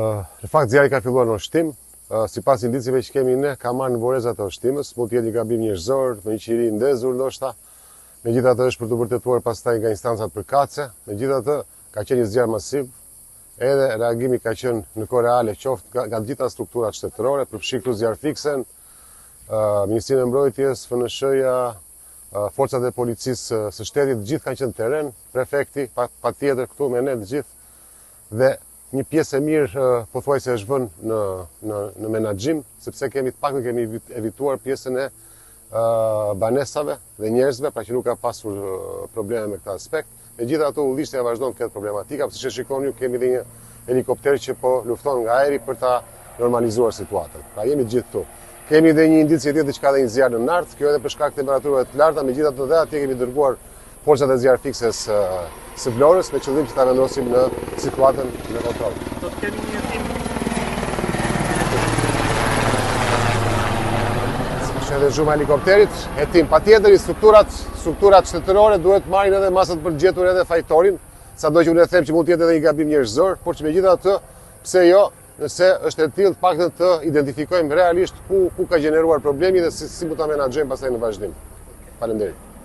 Në fakt zjarri ka filluar në ushtim. Sipas indicave që kemi ne, ka marrë në voreza të ushtimës, mund të jetë një gabim njerëzor, në një qiri ndezur ndoshta. Megjithatë është për të vërtetuar pastaj nga instancat përkatëse. Megjithatë ka qenë një zjarr masiv, edhe reagimi ka qenë në kohë reale, qoftë nga të gjitha strukturat shtetërore, përfshi këtu zjarfiksen, Ministrinë e Mbrojtjes, FNSH-ja, forcat e policisë së shtetit, të gjithë kanë qenë në terren, prefekti, patjetër këtu me ne të gjithë, dhe një pjesë e mirë pothuajse është vënë në menaxhim, sepse kemi të paktën kemi evituar pjesën e banesave dhe njerëzve, pra që nuk ka pasur probleme me këtë aspekt. Megjithatë, udhëheqësja vazhdon të ketë problematika, siç e shikoni ju, kemi edhe një helikopter që po lufton nga ajri për ta normalizuar situatën. Pra jemi të gjithë këtu. Kemi edhe një indicje tjetër që ka dhe një zjarr në nart, kjo edhe për shkak të temperaturave të larta, megjithatë dhe atje kemi dërguar forcat e zjarfikses së Vlorës me qëllim që ta vendosim në situatën në kontroll. Do të kemi një hetim. Është edhe zhuma helikopterit, hetim patjetër, strukturat shtetërore duhet marrin edhe masat për gjetur edhe fajtorin, sado që unë e them që mund të jetë edhe një gabim njerëzor, por që megjithatë, pse jo, nëse është e tillë të paktën të identifikojmë realisht ku ka gjeneruar problemi dhe si mund ta menaxhojmë pastaj në vazhdim. Faleminderit.